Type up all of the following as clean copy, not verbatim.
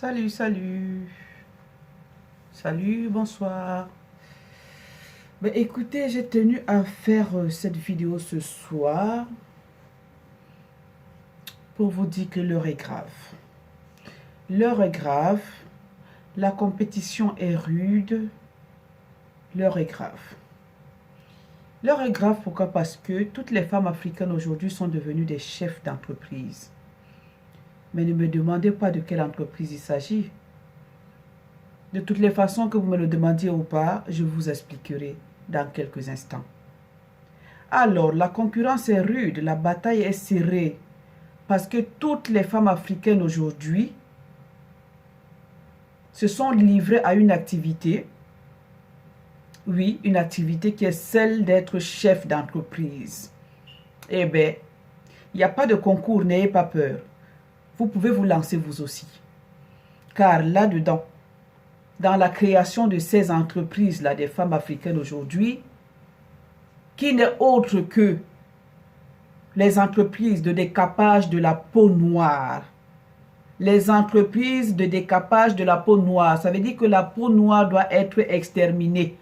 Salut, salut. Salut, bonsoir. Ben, écoutez, j'ai tenu à faire cette vidéo ce soir pour vous dire que l'heure est grave. L'heure est grave. La compétition est rude. L'heure est grave. L'heure est grave, pourquoi? Parce que toutes les femmes africaines aujourd'hui sont devenues des chefs d'entreprise. Mais ne me demandez pas de quelle entreprise il s'agit. De toutes les façons, que vous me le demandiez ou pas, je vous expliquerai dans quelques instants. Alors, la concurrence est rude, la bataille est serrée, parce que toutes les femmes africaines aujourd'hui se sont livrées à une activité, oui, une activité qui est celle d'être chef d'entreprise. Eh bien, il n'y a pas de concours, n'ayez pas peur. Vous pouvez vous lancer vous aussi. Car là-dedans, dans la création de ces entreprises-là, des femmes africaines aujourd'hui, qui n'est autre que les entreprises de décapage de la peau noire. Les entreprises de décapage de la peau noire, ça veut dire que la peau noire doit être exterminée.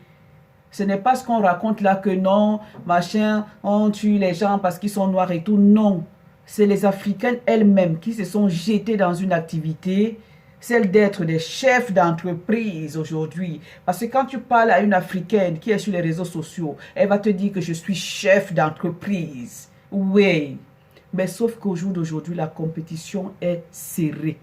Ce n'est pas ce qu'on raconte là que non, machin, on tue les gens parce qu'ils sont noirs et tout. Non, c'est les Africaines elles-mêmes qui se sont jetées dans une activité, celle d'être des chefs d'entreprise aujourd'hui. Parce que quand tu parles à une Africaine qui est sur les réseaux sociaux, elle va te dire que je suis chef d'entreprise. Oui, mais sauf qu'au jour d'aujourd'hui, la compétition est serrée.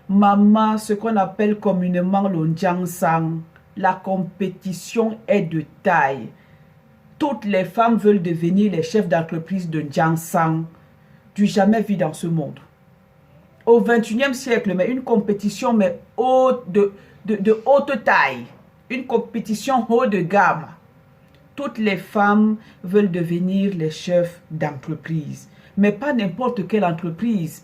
Maman, ce qu'on appelle communément le Njangsang, la compétition est de taille. Toutes les femmes veulent devenir les chefs d'entreprise de Njangsang, du jamais vu dans ce monde. Au 21e siècle, mais une compétition mais de haute taille, une compétition haut de gamme. Toutes les femmes veulent devenir les chefs d'entreprise, mais pas n'importe quelle entreprise.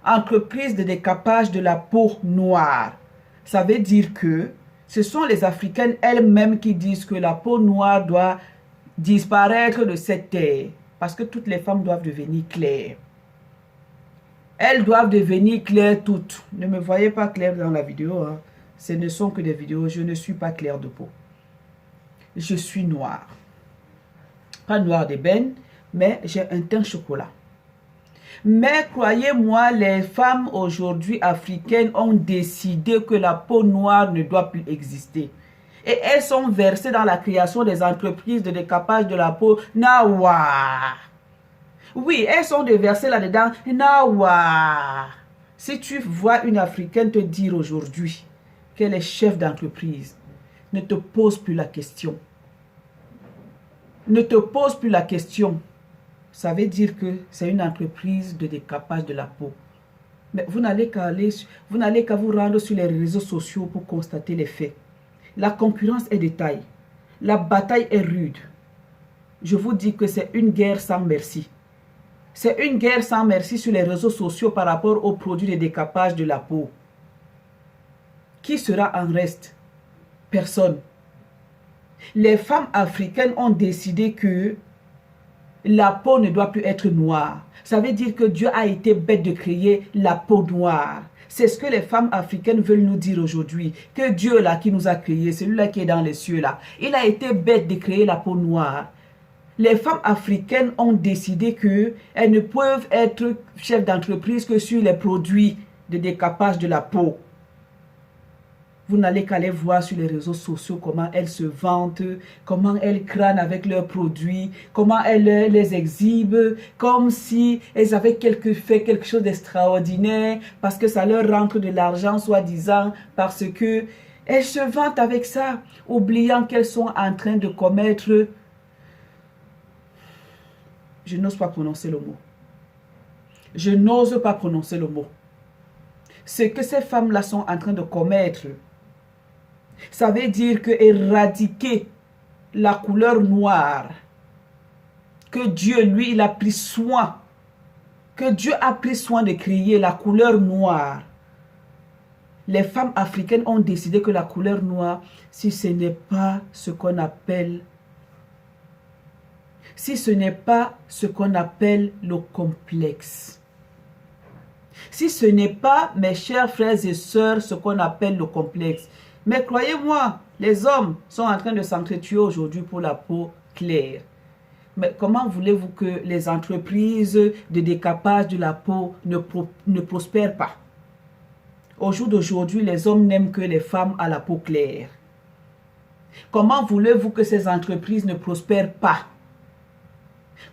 Entreprise de décapage de la peau noire. Ça veut dire que ce sont les Africaines elles-mêmes qui disent que la peau noire doit disparaître de cette terre, parce que toutes les femmes doivent devenir claires. Elles doivent devenir claires toutes. Ne me voyez pas claire dans la vidéo. Hein. Ce ne sont que des vidéos. Je ne suis pas claire de peau. Je suis noire. Pas noire d'ébène, mais j'ai un teint chocolat. Mais croyez-moi, les femmes aujourd'hui africaines ont décidé que la peau noire ne doit plus exister. Et elles sont versées dans la création des entreprises de décapage de la peau Nawa. Oui, elles sont déversées là-dedans. Nawa. Si tu vois une Africaine te dire aujourd'hui qu'elle est chef d'entreprise, ne te pose plus la question. Ne te pose plus la question. Ça veut dire que c'est une entreprise de décapage de la peau. Mais vous n'allez qu'à vous rendre sur les réseaux sociaux pour constater les faits. La concurrence est de taille. La bataille est rude. Je vous dis que c'est une guerre sans merci. C'est une guerre sans merci sur les réseaux sociaux par rapport aux produits de décapage de la peau. Qui sera en reste? Personne. Les femmes africaines ont décidé que la peau ne doit plus être noire. Ça veut dire que Dieu a été bête de créer la peau noire. C'est ce que les femmes africaines veulent nous dire aujourd'hui. Que Dieu là qui nous a créé, celui-là qui est dans les cieux là, il a été bête de créer la peau noire. Les femmes africaines ont décidé qu'elles ne peuvent être chefs d'entreprise que sur les produits de décapage de la peau. Vous n'allez qu'à les voir sur les réseaux sociaux comment elles se vantent, comment elles crânent avec leurs produits, comment elles les exhibent, comme si elles avaient fait quelque chose d'extraordinaire, parce que ça leur rentre de l'argent, soi-disant, parce que elles se vantent avec ça, oubliant qu'elles sont en train de commettre... Je n'ose pas prononcer le mot. Je n'ose pas prononcer le mot. Ce que ces femmes-là sont en train de commettre, ça veut dire que éradiquer la couleur noire, que Dieu, lui, il a pris soin, que Dieu a pris soin de créer la couleur noire. Les femmes africaines ont décidé que la couleur noire, si ce n'est pas ce qu'on appelle le complexe, Si ce n'est pas, mes chers frères et sœurs, ce qu'on appelle le complexe. Mais croyez-moi, les hommes sont en train de s'entretuer aujourd'hui pour la peau claire. Mais comment voulez-vous que les entreprises de décapage de la peau ne prospèrent pas? Au jour d'aujourd'hui, les hommes n'aiment que les femmes à la peau claire. Comment voulez-vous que ces entreprises ne prospèrent pas?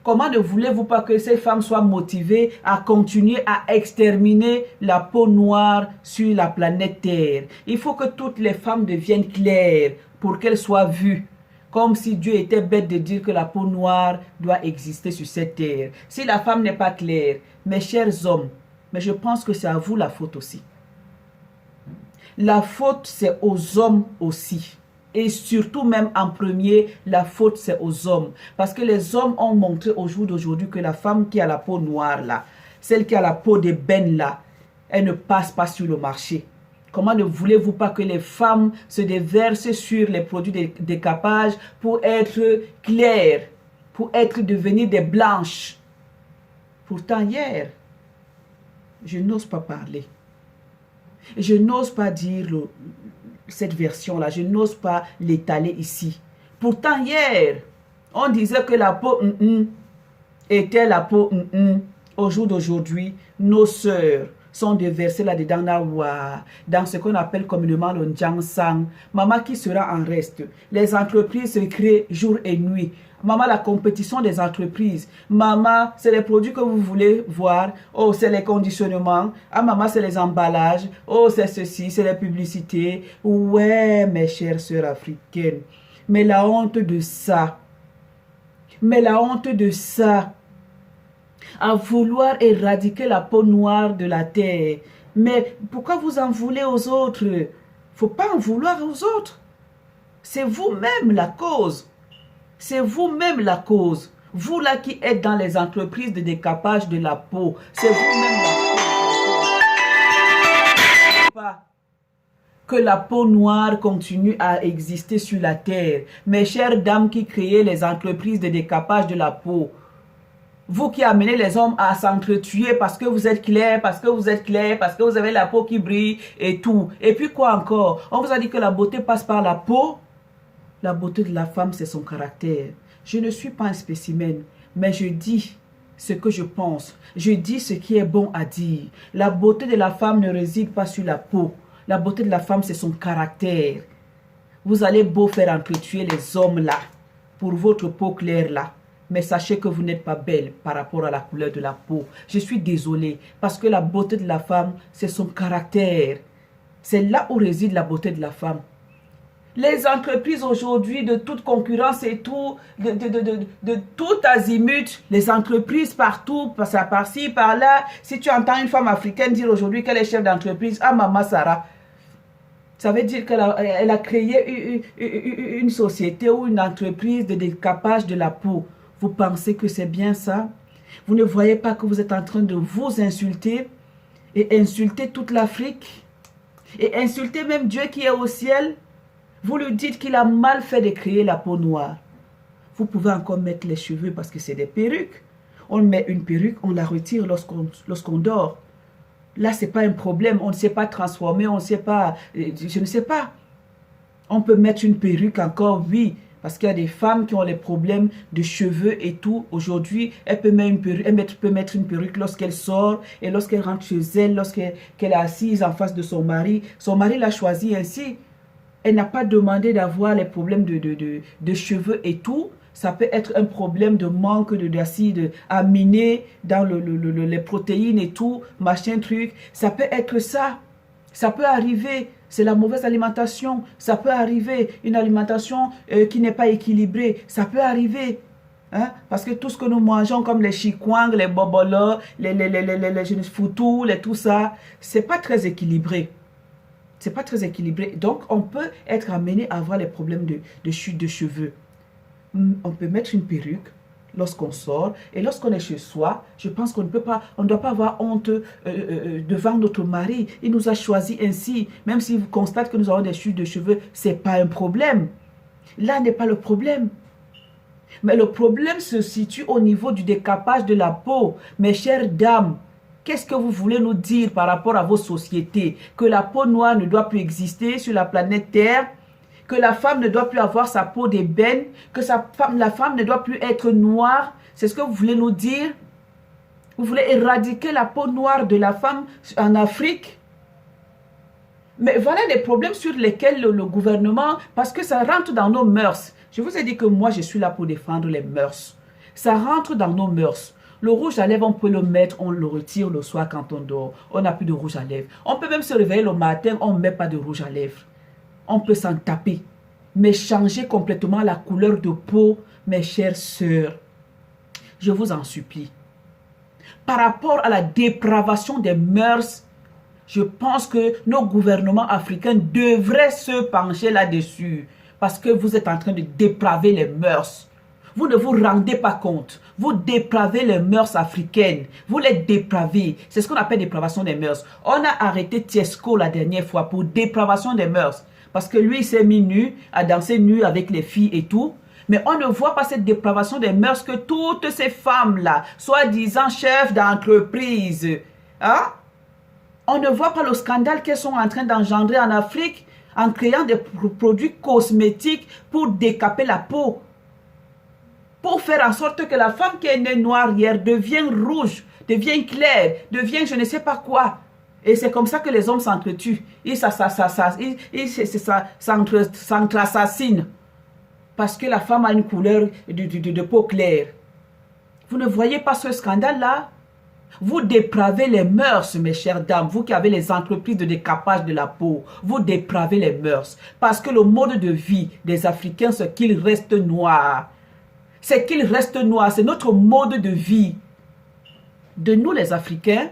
Comment ne voulez-vous pas que ces femmes soient motivées à continuer à exterminer la peau noire sur la planète Terre? Il faut que toutes les femmes deviennent claires pour qu'elles soient vues. Comme si Dieu était bête de dire que la peau noire doit exister sur cette terre. Si la femme n'est pas claire, mes chers hommes, mais je pense que c'est à vous la faute aussi. La faute, c'est aux hommes aussi. Et surtout même en premier, la faute c'est aux hommes. Parce que les hommes ont montré au jour d'aujourd'hui que la femme qui a la peau noire là, celle qui a la peau d'ébène là, elle ne passe pas sur le marché. Comment ne voulez-vous pas que les femmes se déversent sur les produits de décapage pour être claires, pour devenir des blanches? Pourtant hier, je n'ose pas parler. Je n'ose pas dire cette version-là, je n'ose pas l'étaler ici. Pourtant, hier, on disait que la peau était la peau Au jour d'aujourd'hui, nos sœurs sont déversées là-dedans dans ce qu'on appelle communément le Jiangsang. Maman, qui sera en reste? Les entreprises se créent jour et nuit. Maman, la compétition des entreprises. Maman, c'est les produits que vous voulez voir. Oh, c'est les conditionnements. Ah, maman, c'est les emballages. Oh, c'est ceci, c'est les publicités. Ouais, mes chères sœurs africaines. Mais la honte de ça. Mais la honte de ça. À vouloir éradiquer la peau noire de la terre. Mais pourquoi vous en voulez aux autres? Faut pas en vouloir aux autres. C'est vous-même la cause. C'est vous-même la cause. Vous là qui êtes dans les entreprises de décapage de la peau. C'est vous-même la cause. Pas que la peau noire continue à exister sur la terre. Mes chères dames qui créez les entreprises de décapage de la peau. Vous qui amenez les hommes à s'entretuer parce que vous êtes clair, parce que vous êtes clair, parce que vous avez la peau qui brille et tout. Et puis quoi encore? On vous a dit que la beauté passe par la peau. La beauté de la femme, c'est son caractère. Je ne suis pas un spécimen, mais je dis ce que je pense. Je dis ce qui est bon à dire. La beauté de la femme ne réside pas sur la peau. La beauté de la femme, c'est son caractère. Vous allez beau faire entretuer les hommes là, pour votre peau claire là. Mais sachez que vous n'êtes pas belle par rapport à la couleur de la peau. Je suis désolée, parce que la beauté de la femme, c'est son caractère. C'est là où réside la beauté de la femme. Les entreprises aujourd'hui de toute concurrence et tout, de tout azimut, les entreprises partout, par-ci, par-là. Si tu entends une femme africaine dire aujourd'hui qu'elle est chef d'entreprise, ah maman Sarah, ça veut dire qu'elle a créé une société ou une entreprise de décapage de la peau. Vous pensez que c'est bien ça? Vous ne voyez pas que vous êtes en train de vous insulter et insulter toute l'Afrique et insulter même Dieu qui est au ciel? Vous lui dites qu'il a mal fait de créer la peau noire. Vous pouvez encore mettre les cheveux parce que c'est des perruques. On met une perruque, on la retire lorsqu'on dort. Là, ce n'est pas un problème. On ne sait pas transformer, on ne sait pas. Je ne sais pas. On peut mettre une perruque encore, oui. Parce qu'il y a des femmes qui ont les problèmes de cheveux et tout. Aujourd'hui, elle peut mettre une perruque lorsqu'elle sort et lorsqu'elle rentre chez elle, lorsqu'elle est assise en face de son mari. Son mari l'a choisi ainsi. Elle n'a pas demandé d'avoir les problèmes de cheveux et tout. Ça peut être un problème de manque d'acide aminé dans les protéines et tout, machin truc. Ça peut être ça. Ça peut arriver. C'est la mauvaise alimentation. Ça peut arriver. Une alimentation qui n'est pas équilibrée. Ça peut arriver. Hein? Parce que tout ce que nous mangeons comme les chikwang, les bobolos, les foutous, tout ça, c'est pas très équilibré. C'est pas très équilibré. Donc, on peut être amené à avoir les problèmes de chute de cheveux. On peut mettre une perruque lorsqu'on sort. Et lorsqu'on est chez soi, je pense qu'on ne doit pas avoir honte devant notre mari. Il nous a choisi ainsi. Même s'il constate que nous avons des chutes de cheveux, ce n'est pas un problème. Là n'est pas le problème. Mais le problème se situe au niveau du décapage de la peau. Mes chères dames, Qu'est-ce que vous voulez nous dire par rapport à vos sociétés? Que la peau noire ne doit plus exister sur la planète Terre? Que la femme ne doit plus avoir sa peau d'ébène? Que la femme ne doit plus être noire? C'est ce que vous voulez nous dire? Vous voulez éradiquer la peau noire de la femme en Afrique? Mais voilà les problèmes sur lesquels le gouvernement, parce que ça rentre dans nos mœurs. Je vous ai dit que moi, je suis là pour défendre les mœurs. Ça rentre dans nos mœurs. Le rouge à lèvres, on peut le mettre, on le retire le soir quand on dort. On n'a plus de rouge à lèvres. On peut même se réveiller le matin, on ne met pas de rouge à lèvres. On peut s'en taper. Mais changer complètement la couleur de peau, mes chères sœurs, je vous en supplie. Par rapport à la dépravation des mœurs, je pense que nos gouvernements africains devraient se pencher là-dessus. Parce que vous êtes en train de dépraver les mœurs. Vous ne vous rendez pas compte. Vous dépravez les mœurs africaines. Vous les dépravez. C'est ce qu'on appelle dépravation des mœurs. On a arrêté Tiesco la dernière fois pour dépravation des mœurs. Parce que lui, il s'est mis nu, a dansé nu avec les filles et tout. Mais on ne voit pas cette dépravation des mœurs que toutes ces femmes-là, soi-disant chefs d'entreprise, hein? On ne voit pas le scandale qu'elles sont en train d'engendrer en Afrique en créant des produits cosmétiques pour décaper la peau. Pour faire en sorte que la femme qui est née noire hier devienne rouge, devienne claire, devienne je ne sais pas quoi. Et c'est comme ça que les hommes s'entretuent. Ils s'entre-assassinent. Parce que la femme a une couleur de peau claire. Vous ne voyez pas ce scandale-là? Vous dépravez les mœurs, mes chères dames. Vous qui avez les entreprises de décapage de la peau. Vous dépravez les mœurs. Parce que le mode de vie des Africains, c'est qu'ils restent noirs. C'est qu'ils restent noirs. C'est notre mode de vie. De nous, les Africains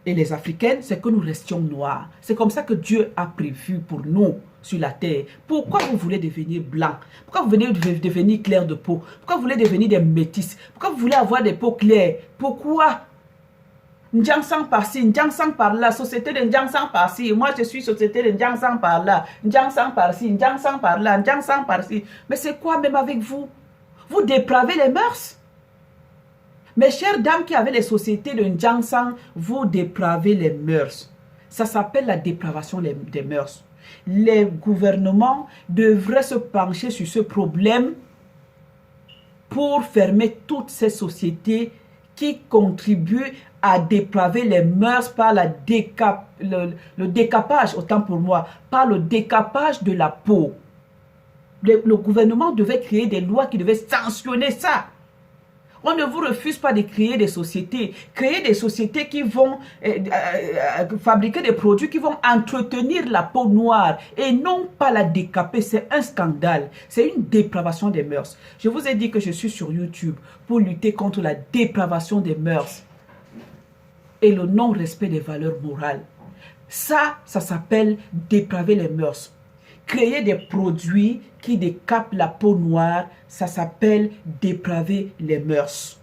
et les Africaines, c'est que nous restions noirs. C'est comme ça que Dieu a prévu pour nous sur la terre. Pourquoi vous voulez devenir blanc? Pourquoi vous voulez devenir clair de peau? Pourquoi vous voulez devenir des métis? Pourquoi vous voulez avoir des peaux claires? Pourquoi? N'Djangsang par-ci, N'Djangsang par-là, société de N'Djangsang par-ci, moi je suis société de N'Djangsang par-là, N'Djangsang par-ci, N'Djangsang par-là, N'Djangsang par-ci. Mais c'est quoi même avec vous? Vous dépravez les mœurs. Mes chères dames qui avaient les sociétés de N'Djangsang, vous dépravez les mœurs. Ça s'appelle la dépravation des mœurs. Les gouvernements devraient se pencher sur ce problème pour fermer toutes ces sociétés qui contribuent à dépraver les mœurs par le décapage, autant pour moi, par le décapage de la peau. Le gouvernement devait créer des lois qui devaient sanctionner ça. On ne vous refuse pas de créer des sociétés. Créer des sociétés qui vont fabriquer des produits qui vont entretenir la peau noire et non pas la décaper. C'est un scandale. C'est une dépravation des mœurs. Je vous ai dit que je suis sur YouTube pour lutter contre la dépravation des mœurs et le non-respect des valeurs morales. Ça s'appelle dépraver les mœurs. Créer des produits qui décapent la peau noire, ça s'appelle dépraver les mœurs.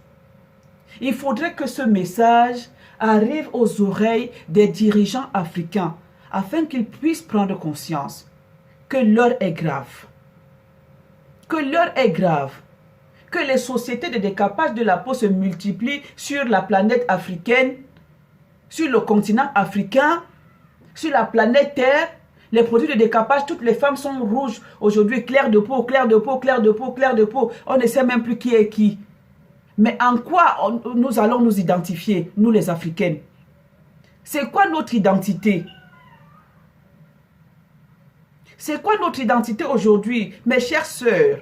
Il faudrait que ce message arrive aux oreilles des dirigeants africains afin qu'ils puissent prendre conscience que l'heure est grave. Que l'heure est grave. Que les sociétés de décapage de la peau se multiplient sur la planète africaine, sur le continent africain, sur la planète Terre. Les produits de décapage, toutes les femmes sont rouges. Aujourd'hui, clair de peau, clair de peau, clair de peau, clair de peau. On ne sait même plus qui est qui. Mais en quoi nous allons nous identifier, nous les Africaines? C'est quoi notre identité? C'est quoi notre identité aujourd'hui, mes chères sœurs?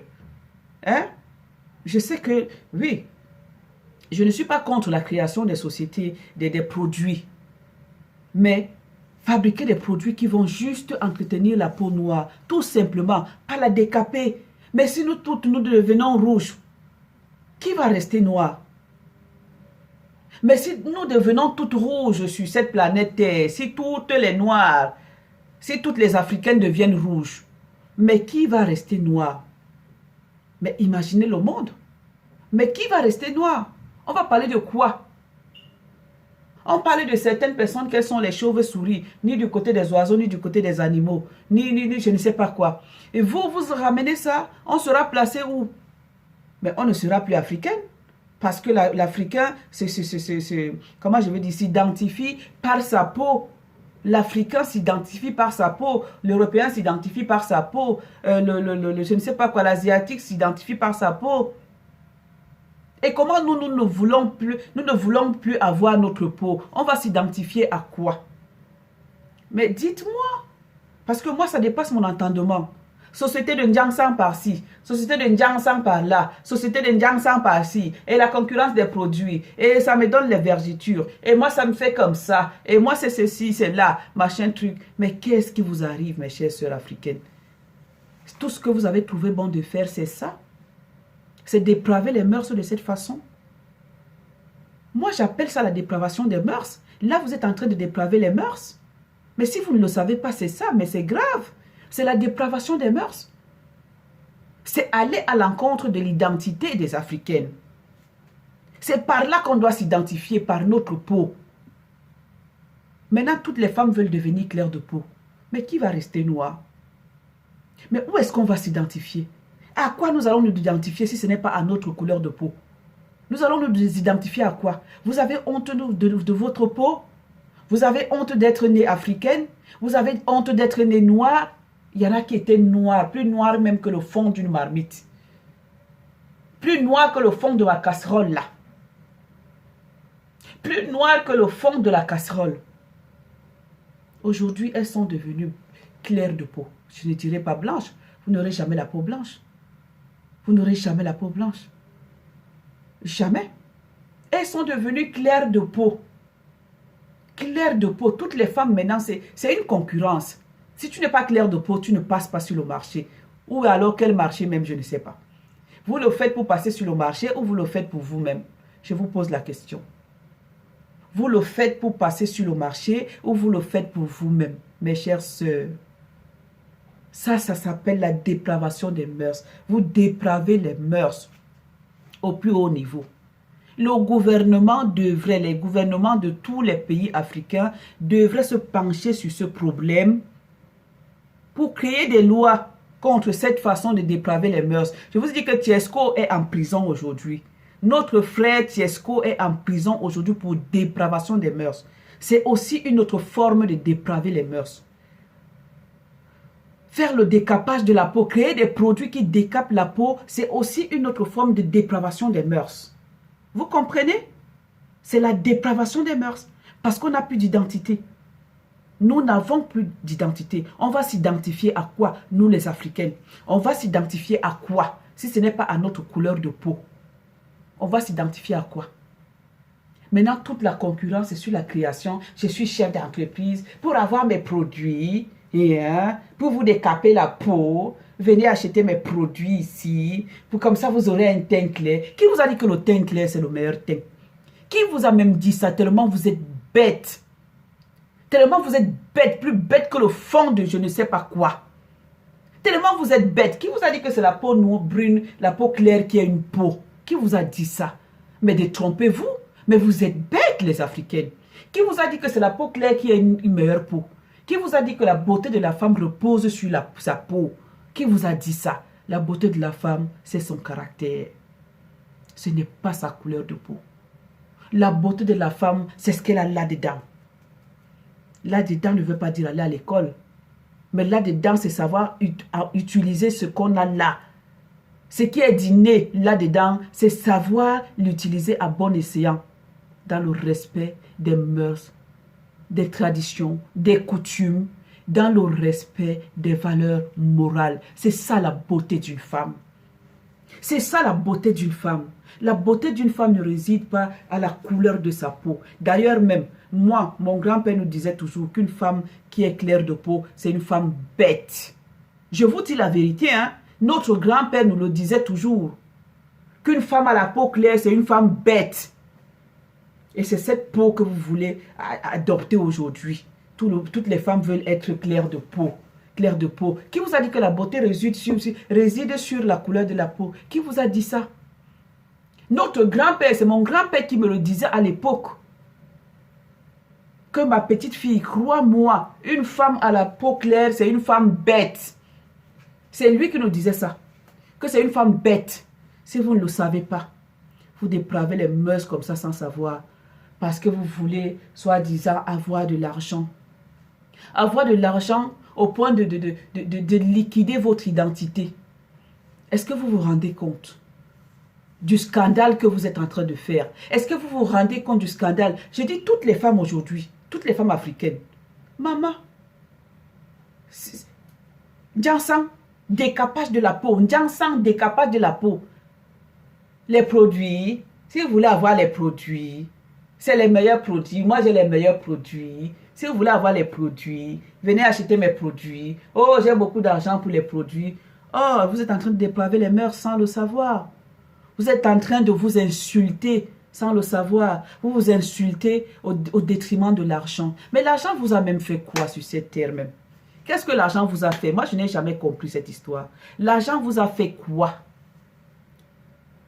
Hein? Je sais que, oui, je ne suis pas contre la création des sociétés, des produits. Mais fabriquer des produits qui vont juste entretenir la peau noire, tout simplement, pas la décaper. Mais si nous toutes nous devenons rouges, qui va rester noir? Mais si nous devenons toutes rouges sur cette planète Terre, si toutes les noires, si toutes les Africaines deviennent rouges, mais qui va rester noir? Mais imaginez le monde. Mais qui va rester noir? On va parler de quoi? On parlait de certaines personnes qui sont les chauves-souris, ni du côté des oiseaux, ni du côté des animaux, ni je ne sais pas quoi. Et vous ramenez ça, on sera placé où? Mais on ne sera plus africaine. parce que l'Africain, comment je vais dire, s'identifie par sa peau. L'Africain s'identifie par sa peau, l'Européen s'identifie par sa peau, je ne sais pas quoi, l'Asiatique s'identifie par sa peau. Et comment nous ne voulons plus avoir notre peau? On va s'identifier à quoi? Mais dites-moi, parce que moi ça dépasse mon entendement. Société de Ndiangsang par-ci, société de Ndiangsang par-là, société de Ndiangsang par-ci, et la concurrence des produits, et ça me donne les vergetures, et moi ça me fait comme ça, et moi c'est ceci, c'est là, machin truc. Mais qu'est-ce qui vous arrive, mes chères sœurs africaines? Tout ce que vous avez trouvé bon de faire, c'est ça? C'est dépraver les mœurs de cette façon? Moi j'appelle ça la dépravation des mœurs. Là vous êtes en train de dépraver les mœurs. Mais si vous ne le savez pas, c'est ça, mais c'est grave. C'est la dépravation des mœurs. C'est aller à l'encontre de l'identité des Africaines. C'est par là qu'on doit s'identifier, par notre peau. Maintenant, toutes les femmes veulent devenir claires de peau. Mais qui va rester noir? Mais où est-ce qu'on va s'identifier? À quoi nous allons nous identifier si ce n'est pas à notre couleur de peau? Nous allons nous identifier à quoi? Vous avez honte de votre peau? Vous avez honte d'être née africaine? Vous avez honte d'être née noire? Il y en a qui étaient noirs, plus noirs même que le fond d'une marmite. Plus noirs que le fond de la casserole là. Plus noirs que le fond de la casserole. Aujourd'hui, elles sont devenues claires de peau. Je ne dirais pas blanche. Vous n'aurez jamais la peau blanche. Vous n'aurez jamais la peau blanche. Jamais. Elles sont devenues claires de peau. Claires de peau. Toutes les femmes maintenant, c'est une concurrence. Si tu n'es pas clair de peau, tu ne passes pas sur le marché. Ou alors quel marché même, je ne sais pas. Vous le faites pour passer sur le marché ou vous le faites pour vous-même? Je vous pose la question. Vous le faites pour passer sur le marché ou vous le faites pour vous-même, mes chères sœurs? Ça s'appelle la dépravation des mœurs. Vous dépravez les mœurs au plus haut niveau. Le gouvernement devrait, les gouvernements de tous les pays africains devraient se pencher sur ce problème pour créer des lois contre cette façon de dépraver les mœurs. Je vous dis que Tiesco est en prison aujourd'hui. Notre frère Tiesco est en prison aujourd'hui pour dépravation des mœurs. C'est aussi une autre forme de dépraver les mœurs. Faire le décapage de la peau, créer des produits qui décapent la peau, c'est aussi une autre forme de dépravation des mœurs. Vous comprenez? C'est la dépravation des mœurs parce qu'on n'a plus d'identité. Nous n'avons plus d'identité. On va s'identifier à quoi, nous les Africaines? On va s'identifier à quoi, si ce n'est pas à notre couleur de peau? On va s'identifier à quoi? Maintenant, toute la concurrence est sur la création. Je suis chef d'entreprise pour avoir mes produits, pour vous décaper la peau. Venez acheter mes produits ici, pour comme ça vous aurez un teint clair. Qui vous a dit que le teint clair, c'est le meilleur teint? Qui vous a même dit ça tellement vous êtes bête? Tellement vous êtes bête, plus bête que le fond de je ne sais pas quoi. Tellement vous êtes bête. Qui vous a dit que c'est la peau noire, brune, la peau claire qui a une peau? Qui vous a dit ça? Mais détrompez-vous. Mais vous êtes bêtes, les Africaines. Qui vous a dit que c'est la peau claire qui a une meilleure peau? Qui vous a dit que la beauté de la femme repose sur sa peau? Qui vous a dit ça? La beauté de la femme, c'est son caractère. Ce n'est pas sa couleur de peau. La beauté de la femme, c'est ce qu'elle a là-dedans. Là-dedans ne veut pas dire aller à l'école. Mais là-dedans, c'est savoir utiliser ce qu'on a là. Ce qui est d'inné là-dedans, c'est savoir l'utiliser à bon escient. Dans le respect des mœurs, des traditions, des coutumes, dans le respect des valeurs morales. C'est ça la beauté d'une femme. C'est ça la beauté d'une femme. La beauté d'une femme ne réside pas à la couleur de sa peau. D'ailleurs même, moi, mon grand-père nous disait toujours qu'une femme qui est claire de peau, c'est une femme bête. Je vous dis la vérité, hein. Notre grand-père nous le disait toujours. Qu'une femme à la peau claire, c'est une femme bête. Et c'est cette peau que vous voulez adopter aujourd'hui. Toutes les femmes veulent être claires de peau. Claires de peau. Qui vous a dit que la beauté réside sur la couleur de la peau? Qui vous a dit ça? Notre grand-père, c'est mon grand-père qui me le disait à l'époque. Que ma petite fille, crois-moi, une femme à la peau claire, c'est une femme bête. C'est lui qui nous disait ça. Que c'est une femme bête. Si vous ne le savez pas, Vous dépravez les mœurs comme ça sans savoir. Parce que vous voulez, soi-disant, avoir de l'argent. Avoir de l'argent au point de liquider votre identité. Est-ce que vous vous rendez compte du scandale que vous êtes en train de faire? Est-ce que vous vous rendez compte du scandale? Je dis toutes les femmes aujourd'hui, toutes les femmes africaines. Maman, Jansan, décapage de la peau. Jansan, décapage de la peau. Les produits, si vous voulez avoir les produits, c'est les meilleurs produits. Moi, j'ai les meilleurs produits. Si vous voulez avoir les produits, venez acheter mes produits. Oh, j'ai beaucoup d'argent pour les produits. Oh, vous êtes en train de dépraver les mœurs sans le savoir. Vous êtes en train de vous insulter sans le savoir. Vous vous insultez au détriment de l'argent. Mais l'argent vous a même fait quoi sur cette terre même? Qu'est-ce que l'argent vous a fait? Moi, je n'ai jamais compris cette histoire. L'argent vous a fait quoi?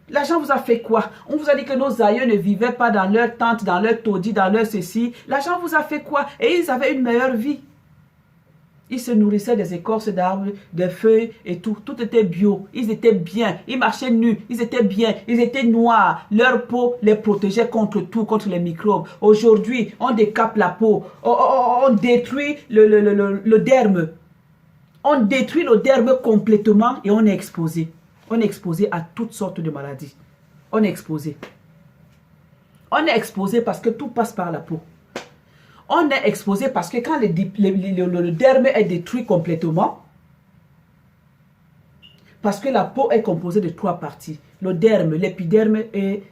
L'argent vous a fait quoi? On vous a dit que nos aïeux ne vivaient pas dans leur tente, dans leur taudis, dans leur ceci. L'argent vous a fait quoi? Et ils avaient une meilleure vie. Ils se nourrissaient des écorces d'arbres, des feuilles et tout. Tout était bio. Ils étaient bien. Ils marchaient nus. Ils étaient bien. Ils étaient noirs. Leur peau les protégeait contre tout, contre les microbes. Aujourd'hui, on décape la peau. On détruit le derme. On détruit le derme complètement et on est exposé. On est exposé à toutes sortes de maladies. On est exposé. On est exposé parce que tout passe par la peau. On est exposé parce que quand le derme est détruit complètement, parce que la peau est composée de 3 parties. Le derme, l'épiderme et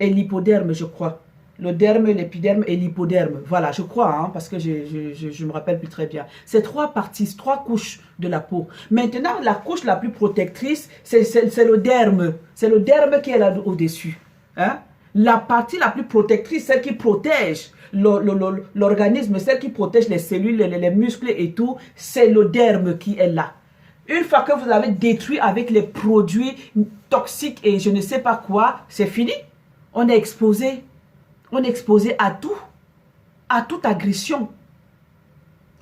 l'hypoderme, je crois. Le derme, l'épiderme et l'hypoderme. Voilà, je crois, hein, parce que je ne me rappelle plus très bien. C'est 3 parties, 3 couches de la peau. Maintenant, la couche la plus protectrice, c'est le derme. C'est le derme qui est là au-dessus. Hein? La partie la plus protectrice, celle qui protège l'organisme, celle qui protège les cellules, les muscles et tout, c'est le derme qui est là. Une fois que vous avez détruit avec les produits toxiques et je ne sais pas quoi, c'est fini. On est exposé. On est exposé à tout. À toute agression.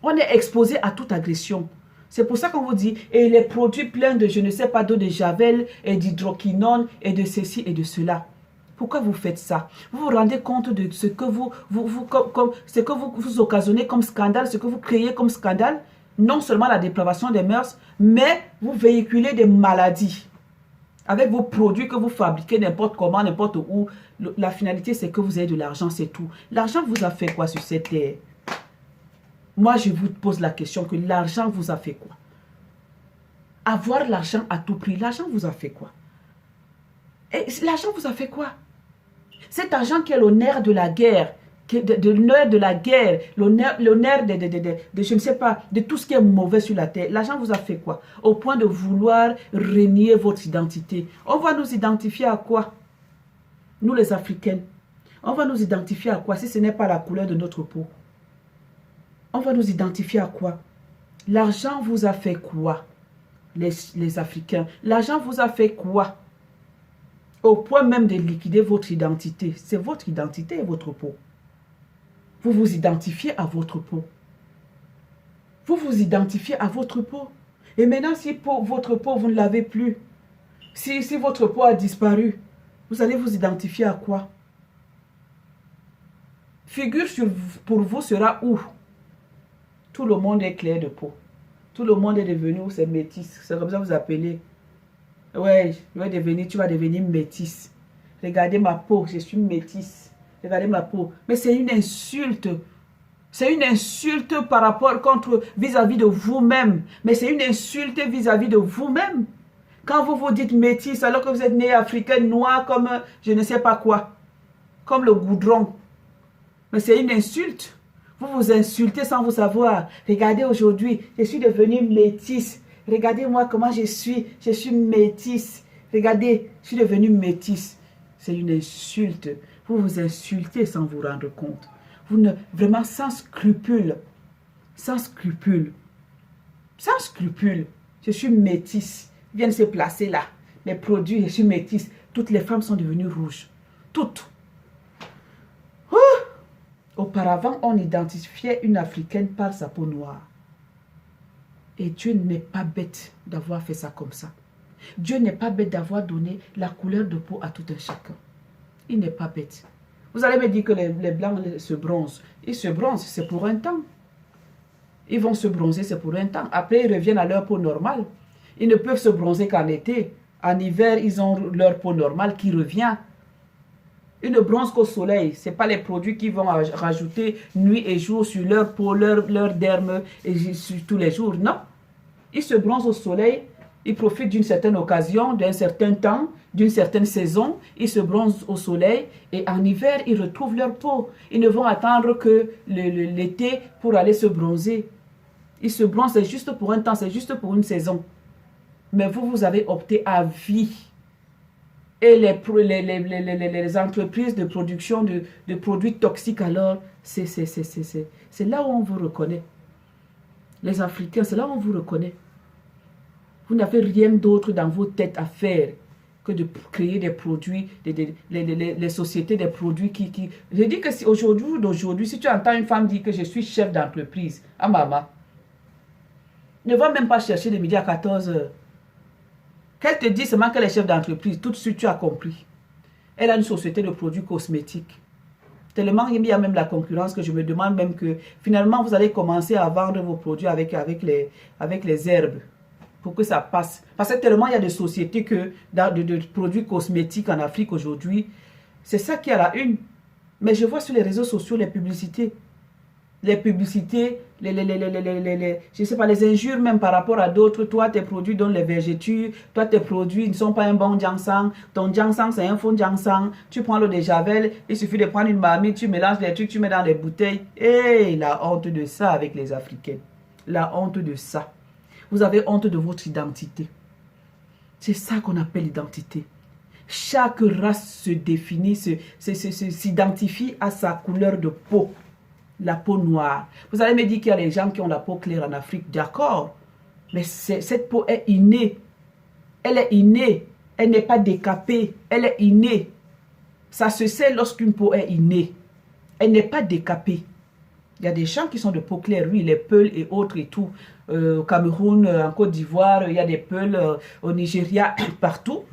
On est exposé à toute agression. C'est pour ça qu'on vous dit, et les produits pleins de je ne sais pas d'eau de javel et d'hydroquinone et de ceci et de cela. Pourquoi vous faites ça? Vous vous rendez compte de ce que vous occasionnez comme scandale, ce que vous créez comme scandale? Non seulement la dépravation des mœurs, mais vous véhiculez des maladies. Avec vos produits que vous fabriquez n'importe comment, n'importe où. La finalité, c'est que vous avez de l'argent, c'est tout. L'argent vous a fait quoi sur cette terre? Moi, je vous pose la question que l'argent vous a fait quoi? Avoir l'argent à tout prix, l'argent vous a fait quoi? Et l'argent vous a fait quoi? Cet argent qui est le nerf de la guerre, le nerf de la guerre, le nerf de je ne sais pas, de tout ce qui est mauvais sur la terre. L'argent vous a fait quoi? Au point de vouloir renier votre identité. On va nous identifier à quoi? Nous les Africaines. On va nous identifier à quoi si ce n'est pas la couleur de notre peau? On va nous identifier à quoi? L'argent vous a fait quoi? Les Africains. L'argent vous a fait quoi? Au point même de liquider votre identité. C'est votre identité et votre peau. Vous vous identifiez à votre peau. Vous vous identifiez à votre peau. Et maintenant, si votre peau, vous ne l'avez plus, si votre peau a disparu, vous allez vous identifier à quoi? Figure pour vous sera où? Tout le monde est clair de peau. Tout le monde est devenu, c'est métis. C'est comme ça que vous appelez. Ouais, tu vas devenir métisse. Regardez ma peau, je suis métisse. Regardez ma peau. Mais c'est une insulte. C'est une insulte par rapport contre vis-à-vis de vous-même. Mais c'est une insulte vis-à-vis de vous-même. Quand vous vous dites métisse alors que vous êtes né africain, noir comme je ne sais pas quoi. Comme le goudron. Mais c'est une insulte. Vous vous insultez sans vous savoir. Regardez aujourd'hui, je suis devenue métisse. Regardez-moi comment je suis métisse. Regardez, je suis devenue métisse. C'est une insulte. Vous vous insultez sans vous rendre compte. Vous ne, vraiment sans scrupule. Sans scrupule. Sans scrupule. Je suis métisse. Ils viennent se placer là. Les produits, je suis métisse. Toutes les femmes sont devenues rouges. Toutes. Auparavant, on identifiait une Africaine par sa peau noire. Et Dieu n'est pas bête d'avoir fait ça comme ça. Dieu n'est pas bête d'avoir donné la couleur de peau à tout un chacun. Il n'est pas bête. Vous allez me dire que les blancs se bronzent. Ils se bronzent, c'est pour un temps. Ils vont se bronzer, c'est pour un temps. Après, ils reviennent à leur peau normale. Ils ne peuvent se bronzer qu'en été. En hiver, ils ont leur peau normale qui revient. Ils ne bronzent qu'au soleil. Ce n'est pas les produits qui vont rajouter nuit et jour sur leur peau, leur derme et sur tous les jours. Non. Ils se bronzent au soleil. Ils profitent d'une certaine occasion, d'un certain temps, d'une certaine saison. Ils se bronzent au soleil et en hiver, ils retrouvent leur peau. Ils ne vont attendre que l'été pour aller se bronzer. Ils se bronzent, c'est juste pour un temps, c'est juste pour une saison. Mais vous, vous avez opté à vie. Et les entreprises de production de produits toxiques, alors, c'est là où on vous reconnaît. Les Africains, c'est là où on vous reconnaît. Vous n'avez rien d'autre dans vos têtes à faire que de créer des produits, les sociétés des produits qui... Je dis que si aujourd'hui, si tu entends une femme dire que je suis chef d'entreprise, ah maman, ne va même pas chercher de midi à 14 heures. Qu'elle te dit seulement qu'elle est chef d'entreprise, tout de suite tu as compris. Elle a une société de produits cosmétiques. Tellement il y a même la concurrence que je me demande même que finalement vous allez commencer à vendre vos produits avec les herbes pour que ça passe. Parce que tellement il y a des sociétés de produits cosmétiques en Afrique aujourd'hui. C'est ça qui est à la une. Mais je vois sur les réseaux sociaux les publicités. Les publicités, je sais pas, les injures même par rapport à d'autres. Toi, tes produits donnent les vergetures. Toi, tes produits ne sont pas un bon ginseng. Ton ginseng, c'est un faux ginseng. Tu prends l'eau de javel. Il suffit de prendre une marmite. Tu mélanges les trucs, tu mets dans les bouteilles. Et la honte de ça avec les Africains. La honte de ça. Vous avez honte de votre identité. C'est ça qu'on appelle l'identité. Chaque race se définit, s'identifie à sa couleur de peau. La peau noire. Vous allez me dire qu'il y a des gens qui ont la peau claire en Afrique. D'accord. Mais cette peau est innée. Elle est innée. Elle n'est pas décapée. Elle est innée. Ça se sait lorsqu'une peau est innée. Elle n'est pas décapée. Il y a des gens qui sont de peau claire. Oui, les Peuls et autres et tout. Au Cameroun, en Côte d'Ivoire, il y a des Peuls au Nigeria, partout.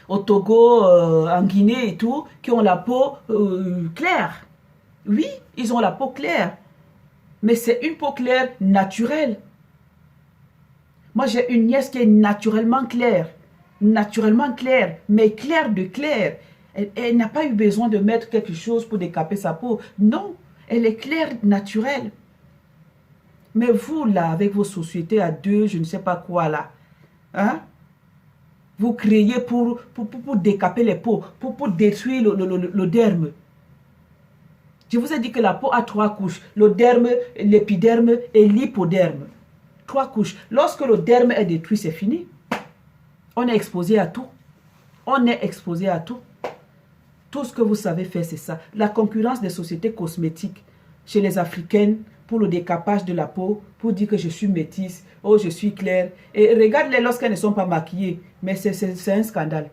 Au Togo, en Guinée et tout, qui ont la peau claire. Oui, ils ont la peau claire. Mais c'est une peau claire naturelle. Moi, j'ai une nièce qui est naturellement claire. Naturellement claire, mais claire de claire. Elle n'a pas eu besoin de mettre quelque chose pour décaper sa peau. Non, elle est claire, naturelle. Mais vous, là, avec vos sociétés à deux, je ne sais pas quoi, là. Hein? Vous créez pour décaper les peaux, pour détruire le derme. Je vous ai dit que la peau a 3 couches. Le derme, l'épiderme et l'hypoderme. 3 couches. Lorsque le derme est détruit, c'est fini. On est exposé à tout. On est exposé à tout. Tout ce que vous savez faire, c'est ça. La concurrence des sociétés cosmétiques chez les Africaines pour le décapage de la peau, pour dire que je suis métisse, oh je suis claire. Et regarde-les lorsqu'elles ne sont pas maquillées. Mais c'est un scandale.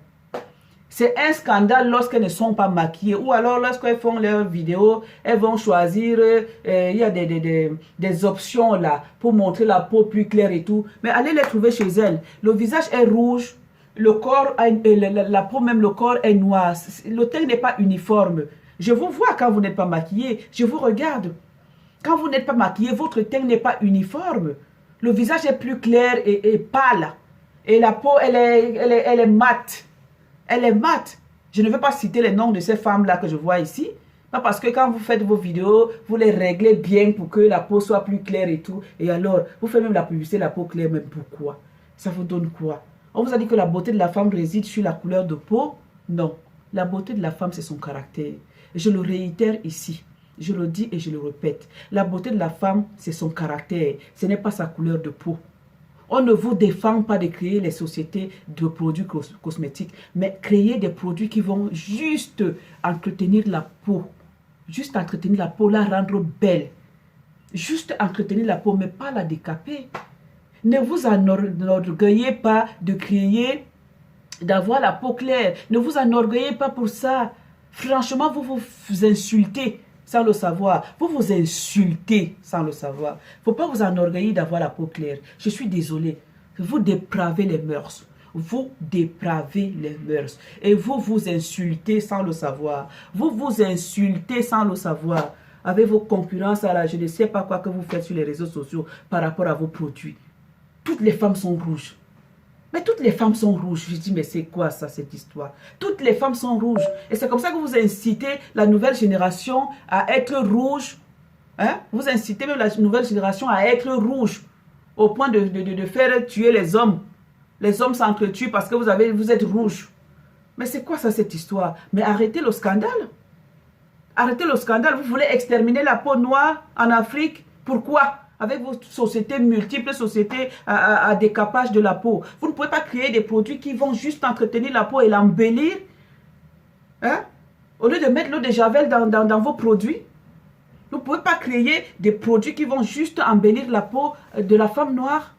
C'est un scandale lorsqu'elles ne sont pas maquillées. Ou alors lorsqu'elles font leurs vidéos, elles vont choisir, il y a des options là pour montrer la peau plus claire et tout. Mais allez les trouver chez elles. Le visage est rouge, le corps, la peau même, le corps est noir. Le teint n'est pas uniforme. Je vous vois quand vous n'êtes pas maquillé. Je vous regarde. Quand vous n'êtes pas maquillé, votre teint n'est pas uniforme. Le visage est plus clair et pâle. Et la peau, elle est mate. Elle est mate. Je ne veux pas citer les noms de ces femmes-là que je vois ici. Pas parce que quand vous faites vos vidéos, vous les réglez bien pour que la peau soit plus claire et tout. Et alors, vous faites même la publicité, la peau claire, mais pourquoi? Ça vous donne quoi? On vous a dit que la beauté de la femme réside sur la couleur de peau? Non. La beauté de la femme, c'est son caractère. Je le réitère ici. Je le dis et je le répète. La beauté de la femme, c'est son caractère. Ce n'est pas sa couleur de peau. On ne vous défend pas de créer les sociétés de produits cosmétiques, mais créer des produits qui vont juste entretenir la peau. Juste entretenir la peau, la rendre belle. Juste entretenir la peau, mais pas la décaper. Ne vous enorgueillez pas de créer, d'avoir la peau claire. Ne vous enorgueillez pas pour ça. Franchement, vous vous insultez sans le savoir. Vous vous insultez sans le savoir. Il ne faut pas vous enorgueillir d'avoir la peau claire. Je suis désolée. Vous dépravez les mœurs. vous dépravez les mœurs. Et vous vous insultez sans le savoir. Vous vous insultez sans le savoir. Avec vos concurrences à la je ne sais pas quoi que vous faites sur les réseaux sociaux par rapport à vos produits. Toutes les femmes sont rouges. Mais toutes les femmes sont rouges. Je dis, mais c'est quoi ça, cette histoire? Toutes les femmes sont rouges. Et c'est comme ça que vous incitez la nouvelle génération à être rouge. Hein? Vous incitez même la nouvelle génération à être rouge. Au point de faire tuer les hommes. Les hommes s'entretuent parce que vous êtes rouge. Mais c'est quoi ça, cette histoire? Mais arrêtez le scandale. Arrêtez le scandale. Vous voulez exterminer la peau noire en Afrique? Pourquoi? Avec vos sociétés multiples, sociétés à décapage de la peau. Vous ne pouvez pas créer des produits qui vont juste entretenir la peau et l'embellir. Hein? Au lieu de mettre l'eau de Javel dans vos produits. Vous ne pouvez pas créer des produits qui vont juste embellir la peau de la femme noire.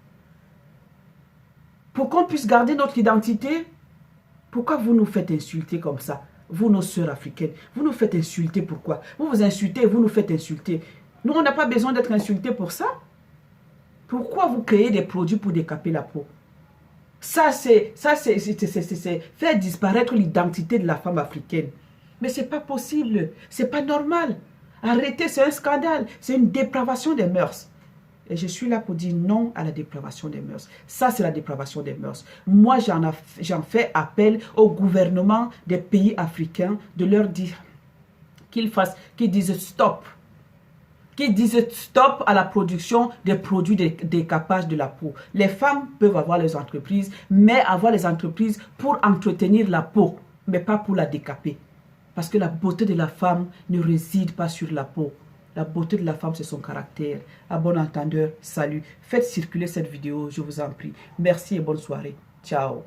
Pour qu'on puisse garder notre identité. Pourquoi vous nous faites insulter comme ça? Vous, nos sœurs africaines, vous nous faites insulter. Pourquoi? Vous vous insultez, vous nous faites insulter. Nous, on n'a pas besoin d'être insultés pour ça. Pourquoi vous créez des produits pour décaper la peau? Ça, c'est faire disparaître l'identité de la femme africaine. Mais ce n'est pas possible. Ce n'est pas normal. Arrêtez, c'est un scandale. C'est une dépravation des mœurs. Et je suis là pour dire non à la dépravation des mœurs. Ça, c'est la dépravation des mœurs. Moi, j'en fais appel au gouvernement des pays africains de leur dire qu'ils disent stop. Qu'ils disent stop à la production des produits de décapage de la peau. Les femmes peuvent avoir les entreprises, mais avoir les entreprises pour entretenir la peau, mais pas pour la décaper. Parce que la beauté de la femme ne réside pas sur la peau. La beauté de la femme, c'est son caractère. À bon entendeur, salut. Faites circuler cette vidéo, je vous en prie. Merci et bonne soirée. Ciao.